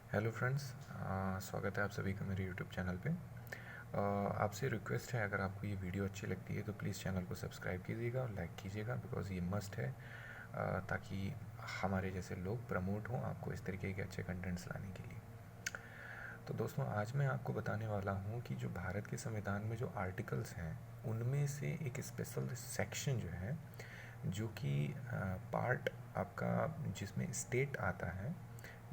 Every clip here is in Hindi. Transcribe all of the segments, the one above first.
हेलो फ्रेंड्स, स्वागत है आप सभी का मेरे यूट्यूब चैनल पे। आपसे रिक्वेस्ट है, अगर आपको ये वीडियो अच्छी लगती है तो प्लीज़ चैनल को सब्सक्राइब कीजिएगा और लाइक कीजिएगा, बिकॉज़ ये मस्ट है ताकि हमारे जैसे लोग प्रमोट हों आपको इस तरीके के अच्छे कंटेंट्स लाने के लिए। तो दोस्तों, आज मैं आपको बताने वाला हूँ कि जो भारत के संविधान में जो आर्टिकल्स हैं उनमें से एक स्पेशल सेक्शन जो है, जो कि पार्ट आपका जिसमें स्टेट आता है,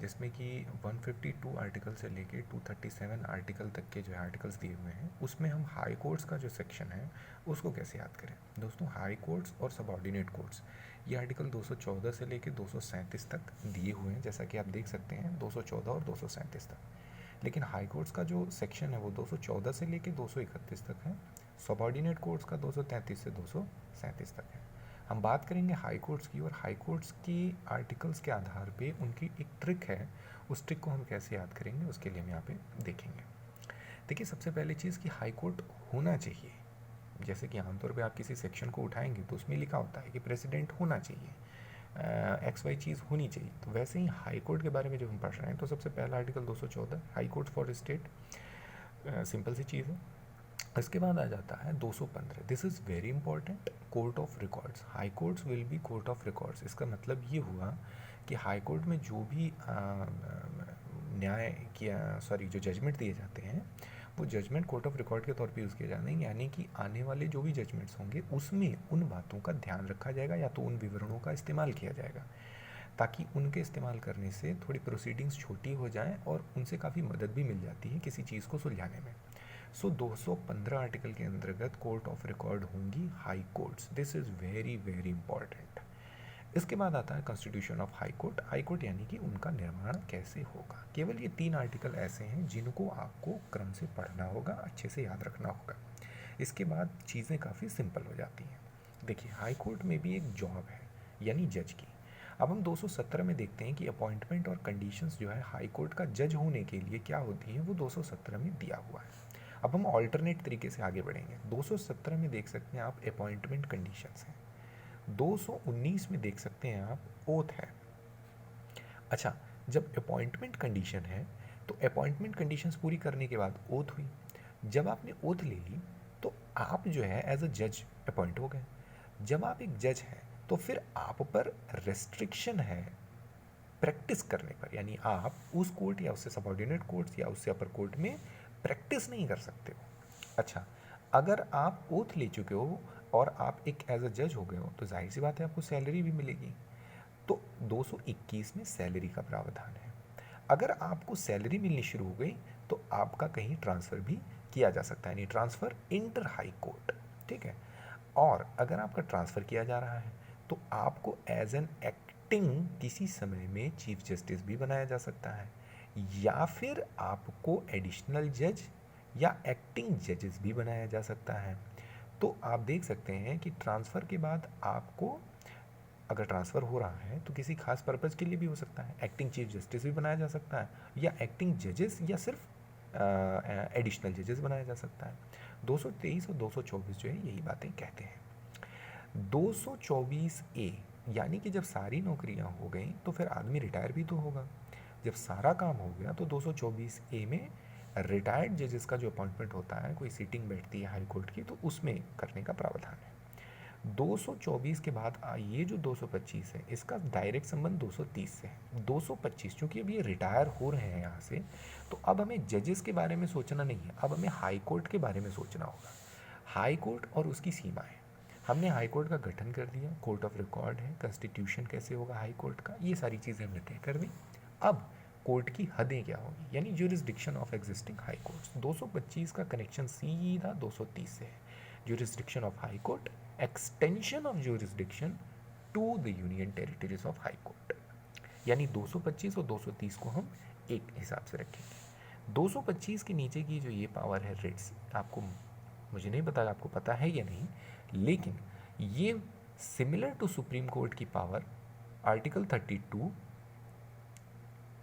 जिसमें कि 152 आर्टिकल से लेके 237 आर्टिकल तक के जो है आर्टिकल्स दिए हुए हैं, उसमें हम हाई कोर्ट्स का जो सेक्शन है उसको कैसे याद करें। दोस्तों, हाई कोर्ट्स और सबऑर्डिनेट कोर्ट्स, ये आर्टिकल 214 से लेके 237 तक दिए हुए हैं, जैसा कि आप देख सकते हैं 214 और 237 तक। लेकिन हाई कोर्ट्स का जो सेक्शन है वो 214 से लेके 231 तक है, सबऑर्डिनेट कोर्ट्स का 233 से 237 तक है। हम बात करेंगे हाई कोर्ट्स की, और हाई कोर्ट्स की आर्टिकल्स के आधार पे उनकी एक ट्रिक है, उस ट्रिक को हम कैसे याद करेंगे उसके लिए हम यहाँ पे देखेंगे। देखिए, सबसे पहली चीज़ कि हाई कोर्ट होना चाहिए। जैसे कि आमतौर पे आप किसी सेक्शन को उठाएंगे तो उसमें लिखा होता है कि प्रेसिडेंट होना चाहिए, एक्स वाई चीज़ होनी चाहिए। तो वैसे ही हाई कोर्ट के बारे में जब हम पढ़ रहे हैं तो सबसे पहला article 214 high court for state, simple सी चीज़ है। इसके बाद आ जाता है 215, this is very important, court of records. High courts will be court of records. इसका मतलब ये हुआ कि हाई कोर्ट में जो भी न्याय किया जो जजमेंट दिए जाते हैं वो जजमेंट कोर्ट ऑफ रिकॉर्ड के तौर पे यूज़ किए जाते हैं, यानी कि आने वाले जो भी जजमेंट्स होंगे उसमें उन बातों का ध्यान रखा जाएगा या तो उन विवरणों का इस्तेमाल किया जाएगा, ताकि उनके इस्तेमाल करने से थोड़ी प्रोसीडिंग्स छोटी हो जाएं और उनसे काफ़ी मदद भी मिल जाती है किसी चीज़ को सुलझाने में। सो 215 आर्टिकल के अंतर्गत कोर्ट ऑफ रिकॉर्ड होंगी high courts. This is very very important. इसके बाद आता है constitution of high court. High court यानी कि उनका निर्माण कैसे होगा। केवल ये 3 आर्टिकल ऐसे हैं जिनको आपको क्रम से पढ़ना होगा, अच्छे से याद रखना होगा। इसके बाद चीज़ें काफ़ी सिंपल हो जाती हैं। देखिए, हाई कोर्ट में भी एक जॉब है, यानी जज की। अब हम 217 में देखते हैं कि अपॉइंटमेंट और कंडीशंस जो है हाई कोर्ट का जज होने के लिए क्या होती हैं, वो 217 में दिया हुआ है। अब हम ऑल्टरनेट तरीके से आगे बढ़ेंगे। 217 में देख सकते हैं आप अपॉइंटमेंट कंडीशंस हैं, 219 में देख सकते हैं आप ओथ है। अच्छा, जब अपॉइंटमेंट कंडीशन है तो अपॉइंटमेंट कंडीशंस पूरी करने के बाद ओथ हुई। जब आपने ओथ ले ली तो आप जो है एज अ जज अपॉइंट हो गए। जब आप एक जज हैं तो फिर आप पर रेस्ट्रिक्शन है प्रैक्टिस करने पर, यानी आप उस कोर्ट या उससे सबऑर्डिनेट कोर्ट या उससे अपर कोर्ट में प्रैक्टिस नहीं कर सकते हो। अच्छा, अगर आप ओथ ले चुके हो और आप एक एज अ जज हो गए हो तो जाहिर सी बात है आपको सैलरी भी मिलेगी। तो 221 में सैलरी का प्रावधान है। अगर आपको सैलरी मिलनी शुरू हो गई तो आपका कहीं ट्रांसफ़र भी किया जा सकता है, यानी ट्रांसफ़र इंटर हाई कोर्ट। ठीक है। और अगर आपका ट्रांसफ़र किया जा रहा है तो आपको एज एन एक्टिंग किसी समय में चीफ जस्टिस भी बनाया जा सकता है, या फिर आपको एडिशनल जज या एक्टिंग जजेस भी बनाया जा सकता है। तो आप देख सकते हैं कि ट्रांसफ़र के बाद आपको, अगर ट्रांसफ़र हो रहा है तो किसी खास पर्पज़ के लिए भी हो सकता है, एक्टिंग चीफ जस्टिस भी बनाया जा सकता है, या एक्टिंग जजेस, या सिर्फ एडिशनल जजेस बनाया जा सकता है। 223 और 224 जो है यही बातें कहते हैं। 224 ए, यानी कि जब सारी नौकरियां हो गई तो फिर आदमी रिटायर भी तो होगा। जब सारा काम हो गया तो 224 ए में रिटायर्ड जजेस का जो अपॉइंटमेंट होता है, कोई सीटिंग बैठती है हाई कोर्ट की, तो उसमें करने का प्रावधान है। 224 के बाद ये जो 225 है इसका डायरेक्ट संबंध 230 से है। 225 चूँकि अब ये रिटायर हो रहे हैं यहाँ से, तो अब हमें जजेस के बारे में सोचना नहीं है, अब हमें हाई कोर्ट के बारे में सोचना होगा। हाई कोर्ट और उसकी सीमाएं, हमने हाई कोर्ट का गठन कर दिया, कोर्ट ऑफ रिकॉर्ड है, कॉन्स्टिट्यूशन कैसे होगा हाई कोर्ट का, ये सारी चीज़ें हमने तय कर दी। अब कोर्ट की हदें क्या होगी, यानी jurisdiction of existing high courts. 225 का कनेक्शन सीधा 230 से है। Jurisdiction of high court, extension of jurisdiction to the union territories of high court, यानी 225 और 230 को हम एक हिसाब से रखेंगे। 225 के नीचे की जो ये पावर है रिट्स, आपको, मुझे नहीं पता आपको पता है या नहीं, लेकिन ये सिमिलर टू सुप्रीम कोर्ट की पावर आर्टिकल 32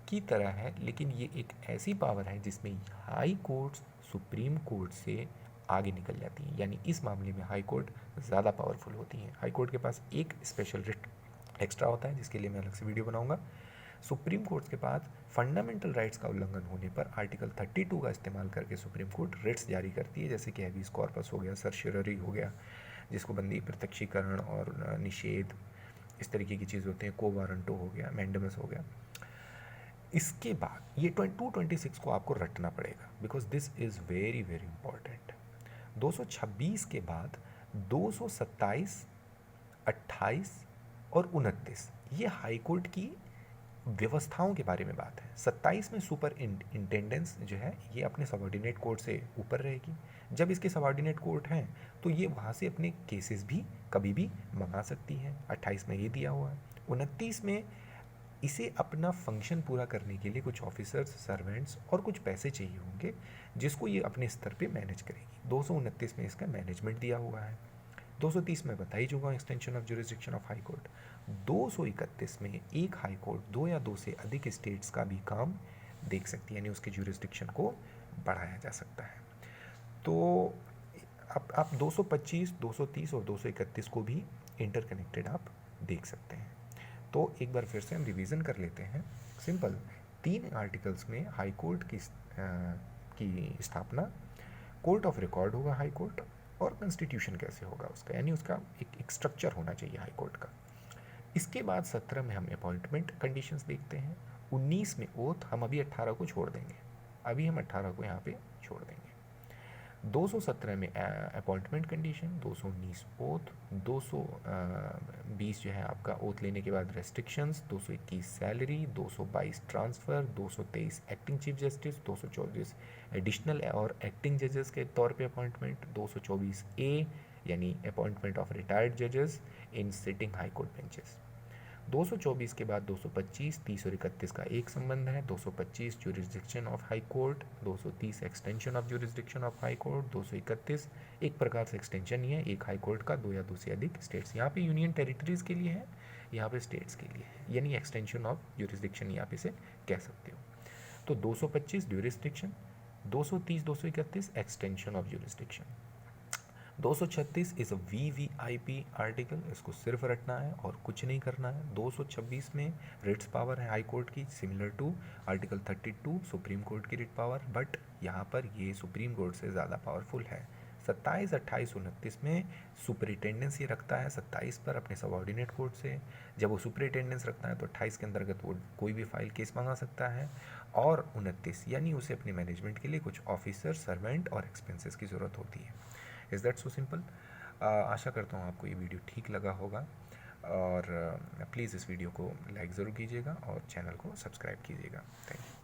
की तरह है, लेकिन ये एक ऐसी पावर है जिसमें हाई कोर्ट्स सुप्रीम कोर्ट से आगे निकल जाती हैं, यानी इस मामले में हाई कोर्ट ज़्यादा पावरफुल होती हैं। हाई कोर्ट के पास एक स्पेशल रिट एक्स्ट्रा होता है जिसके लिए मैं अलग से वीडियो बनाऊंगा। सुप्रीम कोर्ट के पास फंडामेंटल राइट्स का उल्लंघन होने पर आर्टिकल 32 का इस्तेमाल करके सुप्रीम कोर्ट रिट्स जारी करती है, जैसे कि हैबीज कॉर्पस हो गया, सर्शियरी हो गया, जिसको बंदी प्रत्यक्षीकरण और निषेध इस तरीके की चीज़ होती हैं, को वारंटो हो गया, मैंडेमस हो गया। इसके बाद ये 226 को आपको रटना पड़ेगा, because this is very very important. 226 के बाद 227, 28 और 29 ये हाई कोर्ट की व्यवस्थाओं के बारे में बात है। 27 में सुपर इंटेंडेंस जो है ये अपने सबॉर्डिनेट कोर्ट से ऊपर रहेगी। जब इसके सबॉर्डिनेट कोर्ट हैं तो ये वहाँ से अपने केसेस भी कभी भी मंगा सकती है। 28 में ये दिया हुआ है। 29 में इसे अपना फंक्शन पूरा करने के लिए कुछ ऑफिसर्स, सर्वेंट्स और कुछ पैसे चाहिए होंगे, जिसको ये अपने स्तर पे मैनेज करेगी। 229 में इसका मैनेजमेंट दिया हुआ है। 230 में बता ही चुका हूँ, extension of jurisdiction of high court. 231 में एक हाई कोर्ट 2 या 2 से अधिक स्टेट्स का भी काम देख सकती है, यानी उसके ज्यूरिसडिक्शन को बढ़ाया जा सकता है। तो अब आप 225, 230 और 231 को भी इंटरकनेक्टेड आप देख सकते हैं। तो एक बार फिर से हम रिवीजन कर लेते हैं। सिंपल 3 आर्टिकल्स में हाई कोर्ट की स्थापना, कोर्ट ऑफ रिकॉर्ड होगा हाई कोर्ट, और कॉन्स्टिट्यूशन कैसे होगा उसका, यानी उसका एक स्ट्रक्चर होना चाहिए हाई कोर्ट का। इसके बाद 17 में हम अपॉइंटमेंट कंडीशंस देखते हैं। 19 में ओथ, हम अभी 18 को छोड़ देंगे, अभी हम 18 को यहाँ पे छोड़ देंगे। 217 में अपॉइंटमेंट कंडीशन, 219 ओथ, 220 जो है आपका ओथ लेने के बाद restrictions, 221 salary, 222 transfer, 223 acting chief justice, 224 additional और एक्टिंग जजेस के तौर पे अपॉइंटमेंट, 224 ए यानी अपॉइंटमेंट ऑफ रिटायर्ड जजेस in sitting high court benches. 224 के बाद 225, 30 और 31 का एक संबंध है। 225 jurisdiction of high court, 230 extension of jurisdiction of high court, 231 एक प्रकार से एक्सटेंशन ही है एक हाई कोर्ट का 2 या 2 से अधिक स्टेट्स। यहाँ पे यूनियन टेरिटरीज़ के लिए है, यहाँ पे स्टेट्स के लिए है, यानी एक्सटेंशन ऑफ ज्यूरिसडिक्शन यहाँ पे से कह सकते हो। तो 225 jurisdiction, 230, 231 extension of jurisdiction. 236 is a VVIP article, इसको सिर्फ रटना है और कुछ नहीं करना है। 226 में रिट्स पावर है हाई कोर्ट की, similar to article 32 supreme court की रिट पावर, बट यहाँ पर ये सुप्रीम कोर्ट से ज़्यादा पावरफुल है। 27, 28, 29 में सुपरिटेंडेंस ये रखता है 27 पर अपने सबॉर्डिनेट कोर्ट से। जब वो सुपरिटेंडेंस रखता है तो 28 के अंतर्गत वो कोई भी फाइल केस मंगा सकता है, और 29 यानी उसे अपने मैनेजमेंट के लिए कुछ ऑफिसर, सर्वेंट और एक्सपेंसेस की ज़रूरत होती है। Is that so simple. आशा करता हूँ आपको ये वीडियो ठीक लगा होगा, और प्लीज़ इस वीडियो को लाइक ज़रूर कीजिएगा और चैनल को सब्सक्राइब कीजिएगा। Thank you.